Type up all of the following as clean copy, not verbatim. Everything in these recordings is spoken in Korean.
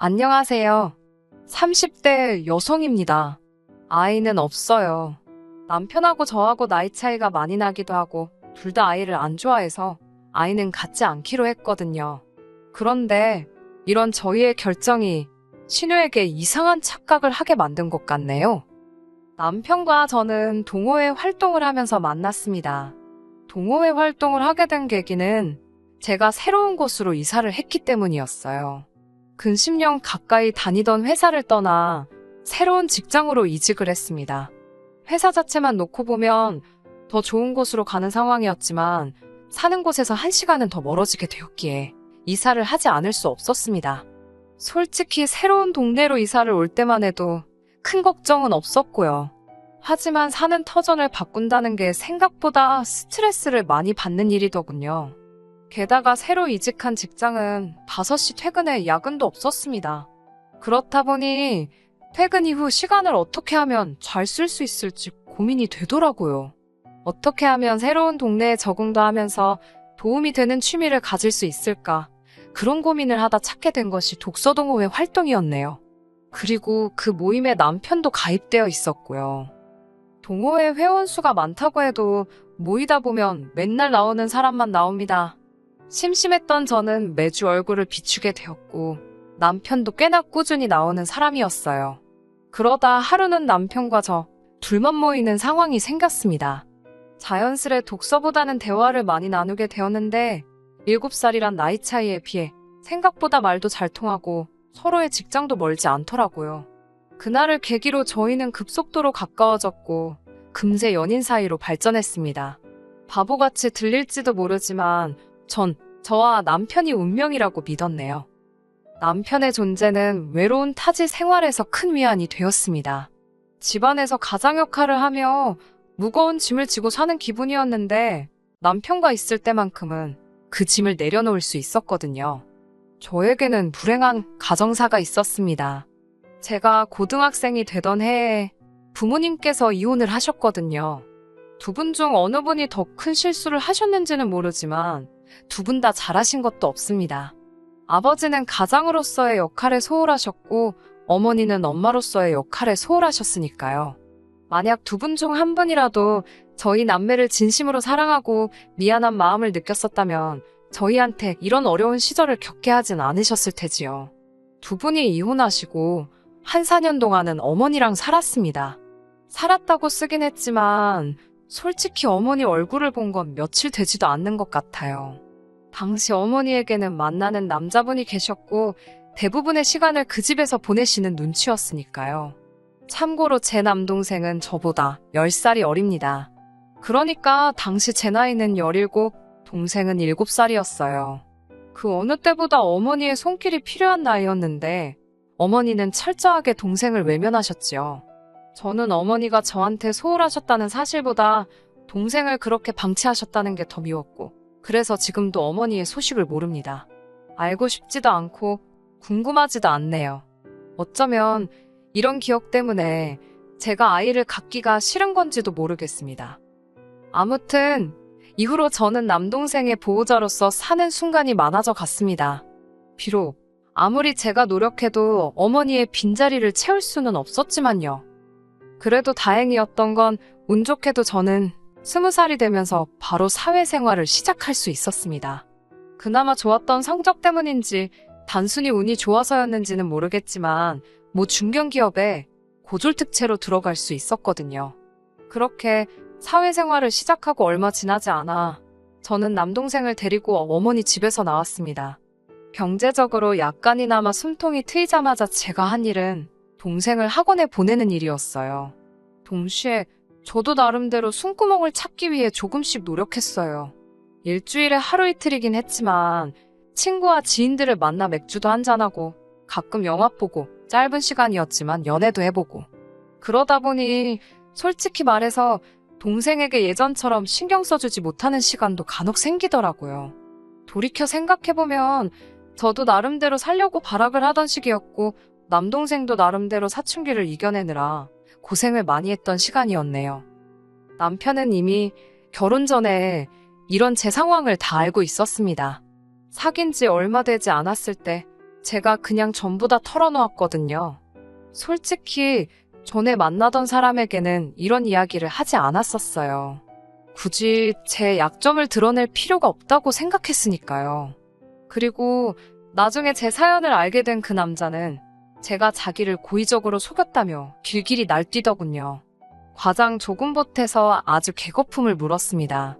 안녕하세요. 30대 여성입니다. 아이는 없어요. 남편하고 저하고 나이 차이가 많이 나기도 하고 둘 다 아이를 안 좋아해서 아이는 갖지 않기로 했거든요. 그런데 이런 저희의 결정이 신우에게 이상한 착각을 하게 만든 것 같네요. 남편과 저는 동호회 활동을 하면서 만났습니다. 동호회 활동을 하게 된 계기는 제가 새로운 곳으로 이사를 했기 때문이었어요. 근 10년 가까이 다니던 회사를 떠나 새로운 직장으로 이직을 했습니다. 회사 자체만 놓고 보면 더 좋은 곳으로 가는 상황이었지만 사는 곳에서 1시간은 더 멀어지게 되었기에 이사를 하지 않을 수 없었습니다. 솔직히 새로운 동네로 이사를 올 때만 해도 큰 걱정은 없었고요. 하지만 사는 터전을 바꾼다는 게 생각보다 스트레스를 많이 받는 일이더군요. 게다가 새로 이직한 직장은 5시 퇴근에 야근도 없었습니다. 그렇다 보니 퇴근 이후 시간을 어떻게 하면 잘 쓸 수 있을지 고민이 되더라고요. 어떻게 하면 새로운 동네에 적응도 하면서 도움이 되는 취미를 가질 수 있을까? 그런 고민을 하다 찾게 된 것이 독서동호회 활동이었네요. 그리고 그 모임에 남편도 가입되어 있었고요. 동호회 회원수가 많다고 해도 모이다 보면 맨날 나오는 사람만 나옵니다. 심심했던 저는 매주 얼굴을 비추게 되었고 남편도 꽤나 꾸준히 나오는 사람이었어요. 그러다 하루는 남편과 저 둘만 모이는 상황이 생겼습니다. 자연스레 독서보다는 대화를 많이 나누게 되었는데 7살이란 나이 차이에 비해 생각보다 말도 잘 통하고 서로의 직장도 멀지 않더라고요. 그날을 계기로 저희는 급속도로 가까워졌고 금세 연인 사이로 발전했습니다. 바보같이 들릴지도 모르지만 전 저와 남편이 운명이라고 믿었네요. 남편의 존재는 외로운 타지 생활에서 큰 위안이 되었습니다. 집안에서 가장 역할을 하며 무거운 짐을 지고 사는 기분이었는데 남편과 있을 때만큼은 그 짐을 내려놓을 수 있었거든요. 저에게는 불행한 가정사가 있었습니다. 제가 고등학생이 되던 해에 부모님께서 이혼을 하셨거든요. 두 분 중 어느 분이 더 큰 실수를 하셨는지는 모르지만 두 분 다 잘하신 것도 없습니다. 아버지는 가장으로서의 역할에 소홀하셨고 어머니는 엄마로서의 역할에 소홀하셨으니까요. 만약 두 분 중 한 분이라도 저희 남매를 진심으로 사랑하고 미안한 마음을 느꼈었다면 저희한테 이런 어려운 시절을 겪게 하진 않으셨을 테지요. 두 분이 이혼하시고 한 4년 동안은 어머니랑 살았습니다. 살았다고 쓰긴 했지만 솔직히 어머니 얼굴을 본 건 며칠 되지도 않는 것 같아요. 당시 어머니에게는 만나는 남자분이 계셨고 대부분의 시간을 그 집에서 보내시는 눈치였으니까요. 참고로 제 남동생은 저보다 10살이 어립니다. 그러니까 당시 제 나이는 17, 동생은 7살이었어요. 그 어느 때보다 어머니의 손길이 필요한 나이였는데 어머니는 철저하게 동생을 외면하셨지요. 저는 어머니가 저한테 소홀하셨다는 사실보다 동생을 그렇게 방치하셨다는 게 더 미웠고 그래서 지금도 어머니의 소식을 모릅니다. 알고 싶지도 않고 궁금하지도 않네요. 어쩌면 이런 기억 때문에 제가 아이를 갖기가 싫은 건지도 모르겠습니다. 아무튼 이후로 저는 남동생의 보호자로서 사는 순간이 많아져 갔습니다. 비록 아무리 제가 노력해도 어머니의 빈자리를 채울 수는 없었지만요. 그래도 다행이었던 건 운 좋게도 저는 20살이 되면서 바로 사회생활을 시작할 수 있었습니다. 그나마 좋았던 성적 때문인지 단순히 운이 좋아서였는지는 모르겠지만 모 중견기업에 고졸특채로 들어갈 수 있었거든요. 그렇게 사회생활을 시작하고 얼마 지나지 않아 저는 남동생을 데리고 어머니 집에서 나왔습니다. 경제적으로 약간이나마 숨통이 트이자마자 제가 한 일은 동생을 학원에 보내는 일이었어요. 동시에 저도 나름대로 숨구멍을 찾기 위해 조금씩 노력했어요. 일주일에 하루 이틀이긴 했지만 친구와 지인들을 만나 맥주도 한잔하고 가끔 영화 보고 짧은 시간이었지만 연애도 해보고 그러다 보니 솔직히 말해서 동생에게 예전처럼 신경 써주지 못하는 시간도 간혹 생기더라고요. 돌이켜 생각해보면 저도 나름대로 살려고 발악을 하던 시기였고 남동생도 나름대로 사춘기를 이겨내느라 고생을 많이 했던 시간이었네요. 남편은 이미 결혼 전에 이런 제 상황을 다 알고 있었습니다. 사귄 지 얼마 되지 않았을 때 제가 그냥 전부 다 털어놓았거든요. 솔직히 전에 만나던 사람에게는 이런 이야기를 하지 않았었어요. 굳이 제 약점을 드러낼 필요가 없다고 생각했으니까요. 그리고 나중에 제 사연을 알게 된 그 남자는 제가 자기를 고의적으로 속였다며 길길이 날뛰더군요. 과장 조금 보태서 아주 개거품을 물었습니다.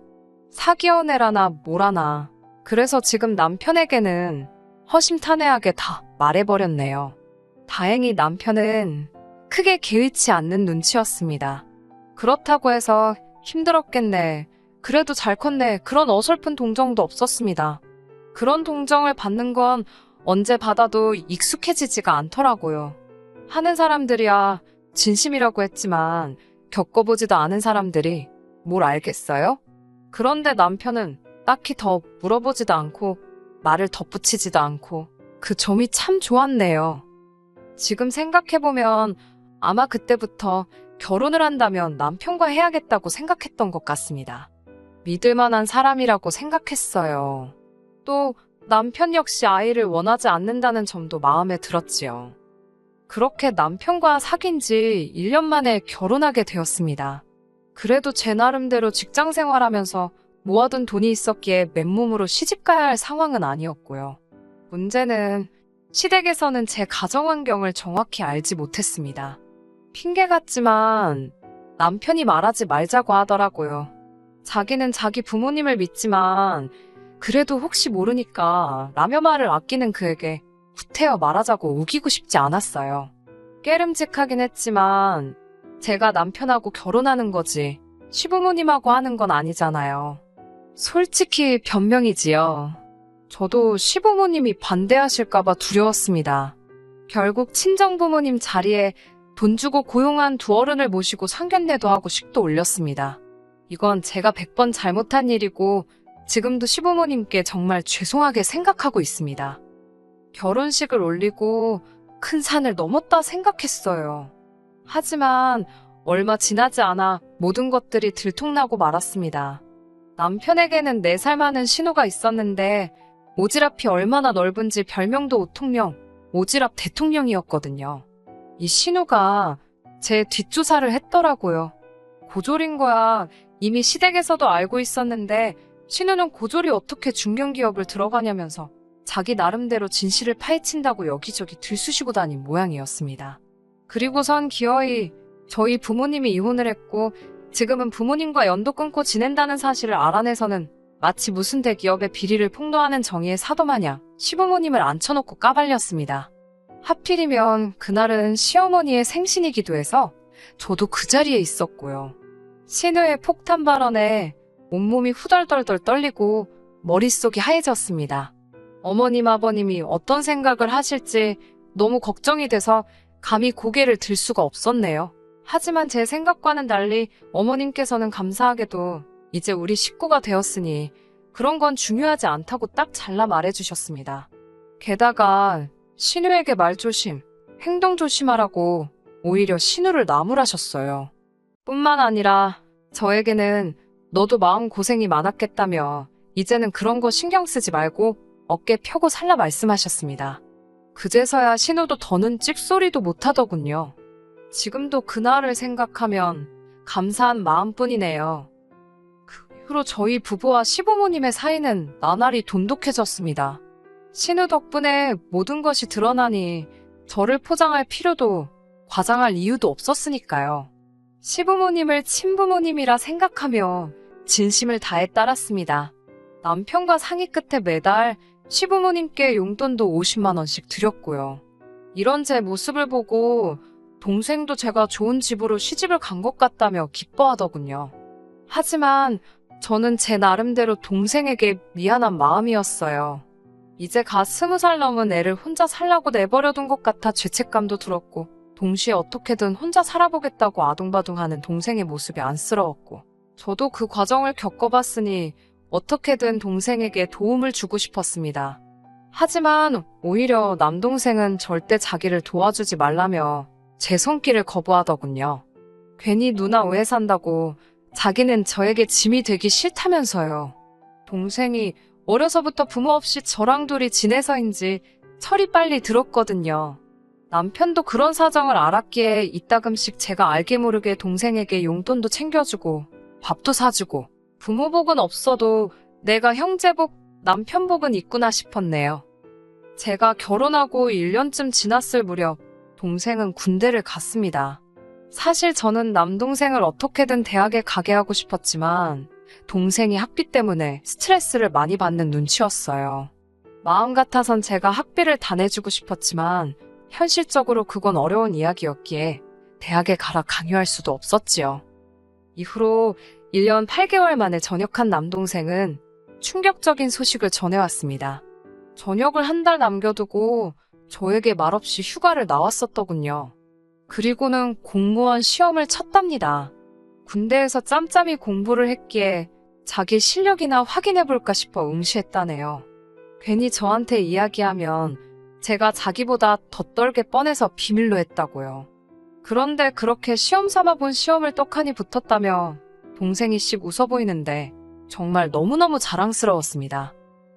사기 연애라나 뭐라나. 그래서 지금 남편에게는 허심탄회하게 다 말해버렸네요. 다행히 남편은 크게 개의치 않는 눈치였습니다. 그렇다고 해서 힘들었겠네. 그래도 잘 컸네. 그런 어설픈 동정도 없었습니다. 그런 동정을 받는 건 언제 받아도 익숙해지지가 않더라고요. 하는 사람들이야 진심이라고 했지만 겪어보지도 않은 사람들이 뭘 알겠어요? 그런데 남편은 딱히 더 물어보지도 않고 말을 덧붙이지도 않고 그 점이 참 좋았네요. 지금 생각해보면 아마 그때부터 결혼을 한다면 남편과 해야겠다고 생각했던 것 같습니다. 믿을 만한 사람이라고 생각했어요. 또 남편 역시 아이를 원하지 않는다는 점도 마음에 들었지요. 그렇게 남편과 사귄 지 1년 만에 결혼하게 되었습니다. 그래도 제 나름대로 직장 생활하면서 모아둔 돈이 있었기에 맨몸으로 시집가야 할 상황은 아니었고요. 문제는 시댁에서는 제 가정 환경을 정확히 알지 못했습니다. 핑계 같지만 남편이 말하지 말자고 하더라고요. 자기는 자기 부모님을 믿지만 그래도 혹시 모르니까 라며 말을 아끼는 그에게 구태여 말하자고 우기고 싶지 않았어요. 깨름직하긴 했지만 제가 남편하고 결혼하는 거지 시부모님하고 하는 건 아니잖아요. 솔직히 변명이지요. 저도 시부모님이 반대하실까봐 두려웠습니다. 결국 친정부모님 자리에 돈 주고 고용한 두 어른을 모시고 상견례도 하고 식도 올렸습니다. 이건 제가 100번 잘못한 일이고 지금도 시부모님께 정말 죄송하게 생각하고 있습니다. 결혼식을 올리고 큰 산을 넘었다 생각했어요. 하지만 얼마 지나지 않아 모든 것들이 들통나고 말았습니다. 남편에게는 4살 많은 신우가 있었는데 오지랖이 얼마나 넓은지 별명도 오통령, 오지랖 대통령이었거든요. 이 신우가 제 뒷조사를 했더라고요. 고졸인 거야 이미 시댁에서도 알고 있었는데 신우는 고졸이 어떻게 중견기업을 들어가냐면서 자기 나름대로 진실을 파헤친다고 여기저기 들쑤시고 다닌 모양이었습니다. 그리고선 기어이 저희 부모님이 이혼을 했고 지금은 부모님과 연도 끊고 지낸다는 사실을 알아내서는 마치 무슨 대기업의 비리를 폭로하는 정의의 사도 마냥 시부모님을 앉혀놓고 까발렸습니다. 하필이면 그날은 시어머니의 생신이기도 해서 저도 그 자리에 있었고요. 신우의 폭탄 발언에 온몸이 후덜덜덜 떨리고 머릿속이 하얘졌습니다. 어머님 아버님이 어떤 생각을 하실지 너무 걱정이 돼서 감히 고개를 들 수가 없었네요. 하지만 제 생각과는 달리 어머님께서는 감사하게도 이제 우리 식구가 되었으니 그런 건 중요하지 않다고 딱 잘라 말해주셨습니다. 게다가 신우에게 말 조심, 행동 조심하라고 오히려 신우를 나무라셨어요. 뿐만 아니라 저에게는 너도 마음 고생이 많았겠다며 이제는 그런 거 신경 쓰지 말고 어깨 펴고 살라 말씀하셨습니다. 그제서야 신우도 더는 찍소리도 못하더군요. 지금도 그날을 생각하면 감사한 마음뿐이네요. 그 이후로 저희 부부와 시부모님의 사이는 나날이 돈독해졌습니다. 신우 덕분에 모든 것이 드러나니 저를 포장할 필요도 과장할 이유도 없었으니까요. 시부모님을 친부모님이라 생각하며 진심을 다해 따랐습니다. 남편과 상의 끝에 매달 시부모님께 용돈도 50만 원씩 드렸고요. 이런 제 모습을 보고 동생도 제가 좋은 집으로 시집을 간 것 같다며 기뻐하더군요. 하지만 저는 제 나름대로 동생에게 미안한 마음이었어요. 이제 갓 20살 넘은 애를 혼자 살라고 내버려둔 것 같아 죄책감도 들었고 동시에 어떻게든 혼자 살아보겠다고 아둥바둥하는 동생의 모습이 안쓰러웠고 저도 그 과정을 겪어봤으니 어떻게든 동생에게 도움을 주고 싶었습니다. 하지만 오히려 남동생은 절대 자기를 도와주지 말라며 제 손길을 거부하더군요. 괜히 누나 오해 산다고 자기는 저에게 짐이 되기 싫다면서요. 동생이 어려서부터 부모 없이 저랑 둘이 지내서인지 철이 빨리 들었거든요. 남편도 그런 사정을 알았기에 이따금씩 제가 알게 모르게 동생에게 용돈도 챙겨주고 밥도 사주고 부모복은 없어도 내가 형제복, 남편복은 있구나 싶었네요. 제가 결혼하고 1년쯤 지났을 무렵 동생은 군대를 갔습니다. 사실 저는 남동생을 어떻게든 대학에 가게 하고 싶었지만 동생이 학비 때문에 스트레스를 많이 받는 눈치였어요. 마음 같아선 제가 학비를 다 내주고 싶었지만 현실적으로 그건 어려운 이야기였기에 대학에 가라 강요할 수도 없었지요. 이후로 1년 8개월 만에 전역한 남동생은 충격적인 소식을 전해왔습니다. 전역을 한 달 남겨두고 저에게 말없이 휴가를 나왔었더군요. 그리고는 공무원 시험을 쳤답니다. 군대에서 짬짬이 공부를 했기에 자기 실력이나 확인해볼까 싶어 응시했다네요. 괜히 저한테 이야기하면 제가 자기보다 더 떨게 뻔해서 비밀로 했다고요. 그런데 그렇게 시험 삼아 본 시험을 떡하니 붙었다며 동생이 씩 웃어 보이는데 정말 너무너무 자랑스러웠습니다.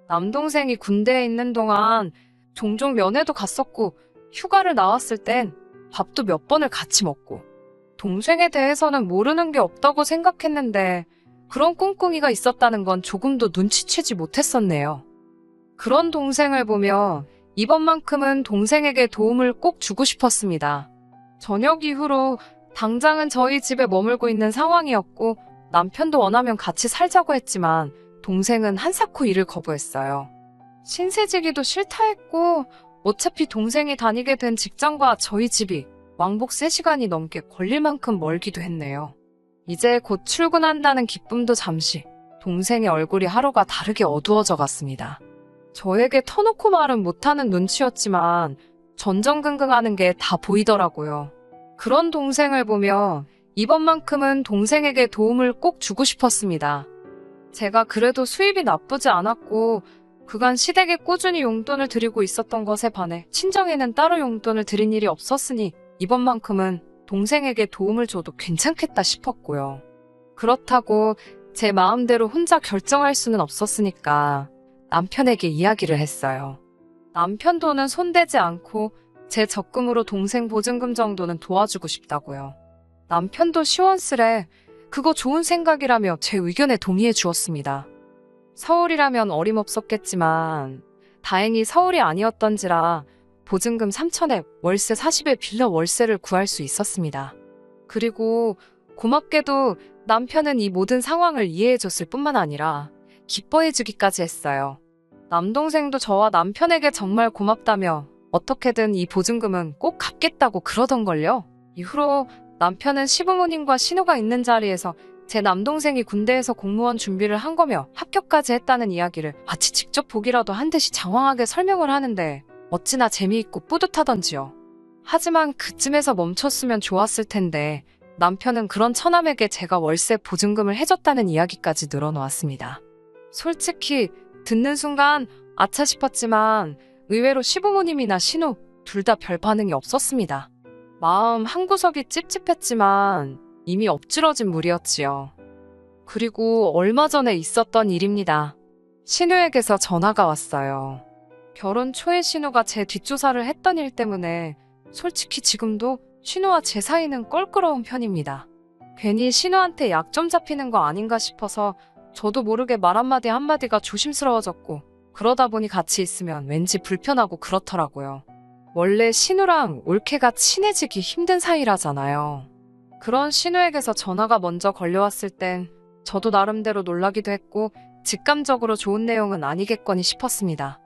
남동생이 군대에 있는 동안 종종 면회도 갔었고 휴가를 나왔을 땐 밥도 몇 번을 같이 먹고 동생에 대해서는 모르는 게 없다고 생각했는데 그런 꿍꿍이가 있었다는 건 조금도 눈치채지 못했었네요. 그런 동생을 보며 이번만큼은 동생에게 도움을 꼭 주고 싶었습니다. 전역 이후로 당장은 저희 집에 머물고 있는 상황이었고 남편도 원하면 같이 살자고 했지만 동생은 한사코 이를 거부했어요. 신세지기도 싫다 했고 어차피 동생이 다니게 된 직장과 저희 집이 왕복 3시간이 넘게 걸릴 만큼 멀기도 했네요. 이제 곧 출근한다는 기쁨도 잠시 동생의 얼굴이 하루가 다르게 어두워져 갔습니다. 저에게 터놓고 말은 못하는 눈치였지만 전전긍긍하는 게 다 보이더라고요. 그런 동생을 보며 이번만큼은 동생에게 도움을 꼭 주고 싶었습니다. 제가 그래도 수입이 나쁘지 않았고 그간 시댁에 꾸준히 용돈을 드리고 있었던 것에 반해 친정에는 따로 용돈을 드린 일이 없었으니 이번만큼은 동생에게 도움을 줘도 괜찮겠다 싶었고요. 그렇다고 제 마음대로 혼자 결정할 수는 없었으니까 남편에게 이야기를 했어요. 남편 돈은 손대지 않고 제 적금으로 동생 보증금 정도는 도와주고 싶다고요. 남편도 시원스레 그거 좋은 생각이라며 제 의견에 동의해 주었습니다. 서울이라면 어림없었겠지만 다행히 서울이 아니었던지라 보증금 3천에 월세 40에 빌려 월세를 구할 수 있었습니다. 그리고 고맙게도 남편은 이 모든 상황을 이해해줬을 뿐만 아니라 기뻐해주기까지 했어요. 남동생도 저와 남편에게 정말 고맙다며 어떻게든 이 보증금은 꼭 갚겠다고 그러던걸요. 이후로 남편은 시부모님과 신우가 있는 자리에서 제 남동생이 군대에서 공무원 준비를 한 거며 합격까지 했다는 이야기를 마치 직접 보기라도 한 듯이 장황하게 설명을 하는데 어찌나 재미있고 뿌듯하던지요. 하지만 그쯤에서 멈췄으면 좋았을 텐데 남편은 그런 처남에게 제가 월세 보증금을 해줬다는 이야기까지 늘어놓았습니다. 솔직히 듣는 순간 아차 싶었지만 의외로 시부모님이나 신우 둘 다 별 반응이 없었습니다. 마음 한구석이 찝찝했지만 이미 엎질러진 물이었지요. 그리고 얼마 전에 있었던 일입니다. 신우에게서 전화가 왔어요. 결혼 초에 신우가 제 뒷조사를 했던 일 때문에 솔직히 지금도 신우와 제 사이는 껄끄러운 편입니다. 괜히 신우한테 약점 잡히는 거 아닌가 싶어서 저도 모르게 말 한마디 한마디가 조심스러워졌고 그러다 보니 같이 있으면 왠지 불편하고 그렇더라고요. 원래 신우랑 올케가 친해지기 힘든 사이라잖아요. 그런 신우에게서 전화가 먼저 걸려왔을 땐 저도 나름대로 놀라기도 했고 직감적으로 좋은 내용은 아니겠거니 싶었습니다.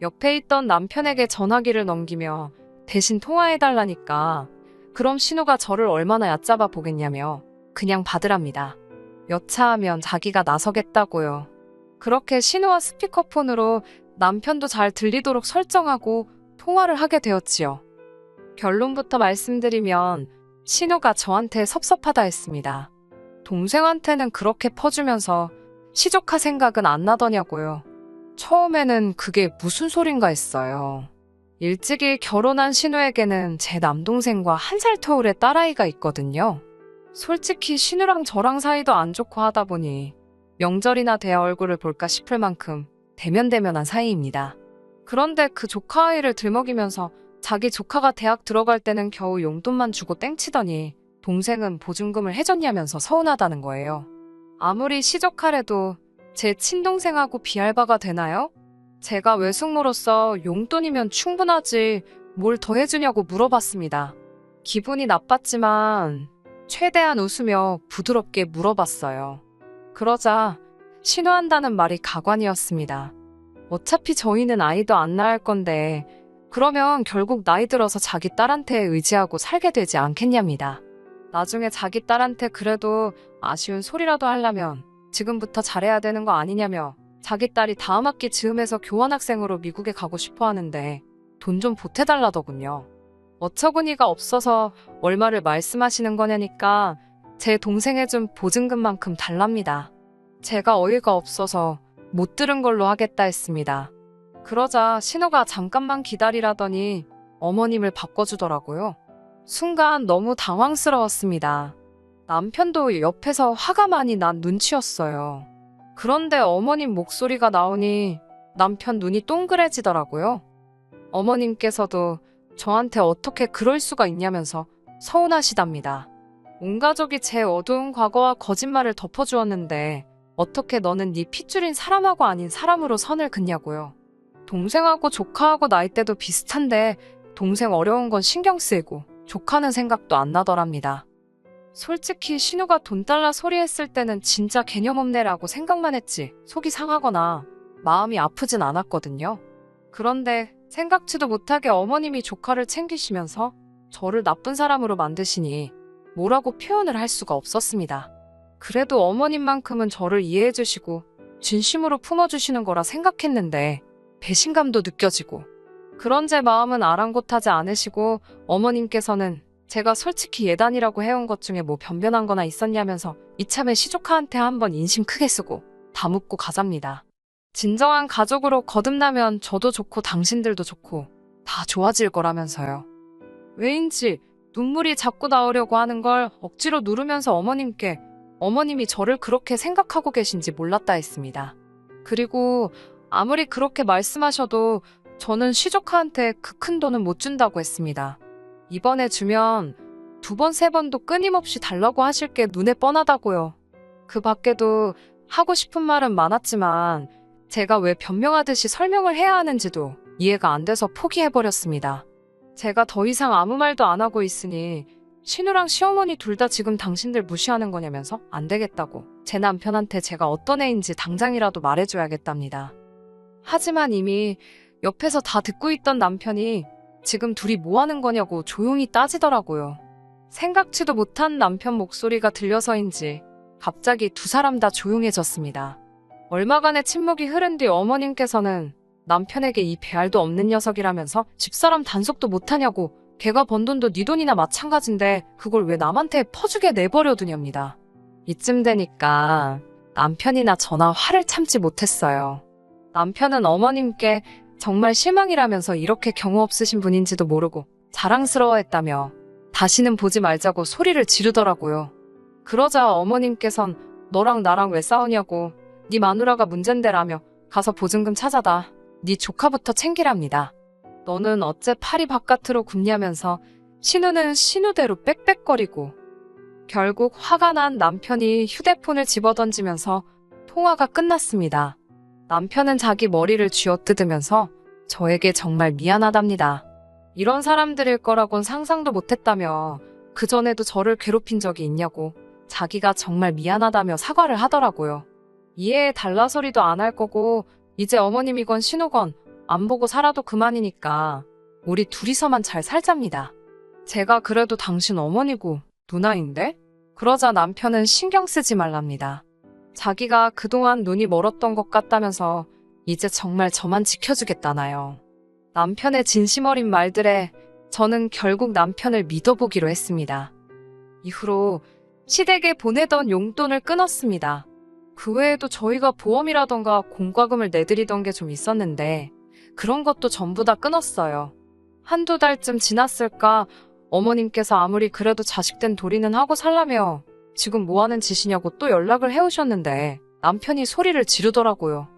옆에 있던 남편에게 전화기를 넘기며 대신 통화해달라니까 그럼 신우가 저를 얼마나 얕잡아 보겠냐며 그냥 받으랍니다. 여차하면 자기가 나서겠다고요. 그렇게 신우와 스피커폰으로 남편도 잘 들리도록 설정하고 통화를 하게 되었지요. 결론부터 말씀드리면 신우가 저한테 섭섭하다 했습니다. 동생한테는 그렇게 퍼주면서 시조카 생각은 안 나더냐고요. 처음에는 그게 무슨 소린가 했어요. 일찍이 결혼한 신우에게는 제 남동생과 1살 터울의 딸아이가 있거든요. 솔직히 신우랑 저랑 사이도 안 좋고 하다 보니 명절이나 돼야 얼굴을 볼까 싶을 만큼 대면대면한 사이입니다. 그런데 그 조카 아이를 들먹이면서 자기 조카가 대학 들어갈 때는 겨우 용돈만 주고 땡치더니 동생은 보증금을 해줬냐면서 서운하다는 거예요. 아무리 시조카래도 제 친동생하고 비할바가 되나요? 제가 외숙모로서 용돈이면 충분하지 뭘 더 해주냐고 물어봤습니다. 기분이 나빴지만 최대한 웃으며 부드럽게 물어봤어요. 그러자 신호한다는 말이 가관이었습니다. 어차피 저희는 아이도 안 낳을 건데 그러면 결국 나이 들어서 자기 딸한테 의지하고 살게 되지 않겠냐입니다. 나중에 자기 딸한테 그래도 아쉬운 소리라도 하려면 지금부터 잘해야 되는 거 아니냐며 자기 딸이 다음 학기 즈음에서 교환학생으로 미국에 가고 싶어 하는데 돈 좀 보태달라더군요. 어처구니가 없어서 얼마를 말씀하시는 거냐니까 제 동생에 준 보증금만큼 달랍니다. 제가 어이가 없어서 못 들은 걸로 하겠다 했습니다. 그러자 신호가 잠깐만 기다리라더니 어머님을 바꿔주더라고요. 순간 너무 당황스러웠습니다. 남편도 옆에서 화가 많이 난 눈치였어요. 그런데 어머님 목소리가 나오니 남편 눈이 동그래지더라고요. 어머님께서도 저한테 어떻게 그럴 수가 있냐면서 서운하시답니다. 온 가족이 제 어두운 과거와 거짓말을 덮어주었는데 어떻게 너는 네 핏줄인 사람하고 아닌 사람으로 선을 긋냐고요. 동생하고 조카하고 나이대도 비슷한데 동생 어려운 건 신경 쓰이고 조카는 생각도 안 나더랍니다. 솔직히 신우가 돈 달라 소리했을 때는 진짜 개념 없네라고 생각만 했지 속이 상하거나 마음이 아프진 않았거든요. 그런데 생각지도 못하게 어머님이 조카를 챙기시면서 저를 나쁜 사람으로 만드시니 뭐라고 표현을 할 수가 없었습니다. 그래도 어머님만큼은 저를 이해해 주시고 진심으로 품어주시는 거라 생각했는데 배신감도 느껴지고 그런 제 마음은 아랑곳하지 않으시고 어머님께서는 제가 솔직히 예단이라고 해온 것 중에 뭐 변변한 거나 있었냐면서 이참에 시조카한테 한번 인심 크게 쓰고 다 묻고 가잡니다. 진정한 가족으로 거듭나면 저도 좋고 당신들도 좋고 다 좋아질 거라면서요. 왜인지 눈물이 자꾸 나오려고 하는 걸 억지로 누르면서 어머님께 어머님이 저를 그렇게 생각하고 계신지 몰랐다 했습니다. 그리고 아무리 그렇게 말씀하셔도 저는 시조카한테 그 큰 돈은 못 준다고 했습니다. 이번에 주면 2번, 3번도 끊임없이 달라고 하실 게 눈에 뻔하다고요. 그 밖에도 하고 싶은 말은 많았지만 제가 왜 변명하듯이 설명을 해야 하는지도 이해가 안 돼서 포기해버렸습니다. 제가 더 이상 아무 말도 안 하고 있으니 신우랑 시어머니 둘 다 지금 당신들 무시하는 거냐면서 안 되겠다고 제 남편한테 제가 어떤 애인지 당장이라도 말해줘야겠답니다. 하지만 이미 옆에서 다 듣고 있던 남편이 지금 둘이 뭐 하는 거냐고 조용히 따지더라고요. 생각지도 못한 남편 목소리가 들려서인지 갑자기 두 사람 다 조용해졌습니다. 얼마간의 침묵이 흐른 뒤 어머님께서는 남편에게 이 배알도 없는 녀석이라면서 집사람 단속도 못하냐고 걔가 번 돈도 네 돈이나 마찬가지인데 그걸 왜 남한테 퍼주게 내버려두냐입니다. 이쯤 되니까 남편이나 저나 화를 참지 못했어요. 남편은 어머님께 정말 실망이라면서 이렇게 경우 없으신 분인지도 모르고 자랑스러워했다며 다시는 보지 말자고 소리를 지르더라고요. 그러자 어머님께선 너랑 나랑 왜 싸우냐고 네 마누라가 문젠데라며 가서 보증금 찾아다 네 조카부터 챙기랍니다. 너는 어째 팔이 바깥으로 굽냐면서 신우는 신우대로 빽빽거리고 결국 화가 난 남편이 휴대폰을 집어던지면서 통화가 끝났습니다. 남편은 자기 머리를 쥐어뜯으면서 저에게 정말 미안하답니다. 이런 사람들일 거라곤 상상도 못했다며 그전에도 저를 괴롭힌 적이 있냐고 자기가 정말 미안하다며 사과를 하더라고요. 이해해 달라 소리도 안 할 거고 이제 어머님이건 신우건 안 보고 살아도 그만이니까 우리 둘이서만 잘 살잡니다. 제가 그래도 당신 어머니고 누나인데? 그러자 남편은 신경 쓰지 말랍니다. 자기가 그동안 눈이 멀었던 것 같다면서 이제 정말 저만 지켜주겠다나요. 남편의 진심 어린 말들에 저는 결국 남편을 믿어보기로 했습니다. 이후로 시댁에 보내던 용돈을 끊었습니다. 그 외에도 저희가 보험이라던가 공과금을 내드리던 게 좀 있었는데 그런 것도 전부 다 끊었어요. 한두 달쯤 지났을까 어머님께서 아무리 그래도 자식된 도리는 하고 살라며 지금 뭐하는 짓이냐고 또 연락을 해오셨는데 남편이 소리를 지르더라고요.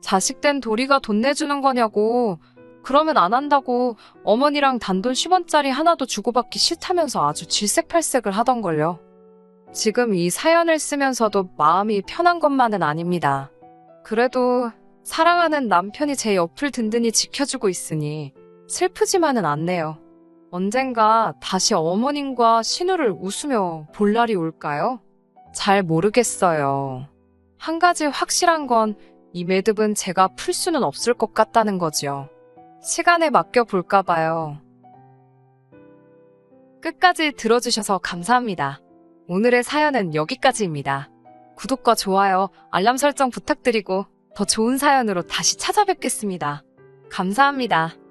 자식된 도리가 돈 내주는 거냐고 그러면 안 한다고 어머니랑 단돈 10원짜리 하나도 주고받기 싫다면서 아주 질색팔색을 하던걸요. 지금 이 사연을 쓰면서도 마음이 편한 것만은 아닙니다. 그래도 사랑하는 남편이 제 옆을 든든히 지켜주고 있으니 슬프지만은 않네요. 언젠가 다시 어머님과 신우를 웃으며 볼 날이 올까요? 잘 모르겠어요. 한 가지 확실한 건 이 매듭은 제가 풀 수는 없을 것 같다는 거지요. 시간에 맡겨 볼까 봐요. 끝까지 들어주셔서 감사합니다. 오늘의 사연은 여기까지입니다. 구독과 좋아요, 알람 설정 부탁드리고 더 좋은 사연으로 다시 찾아뵙겠습니다. 감사합니다.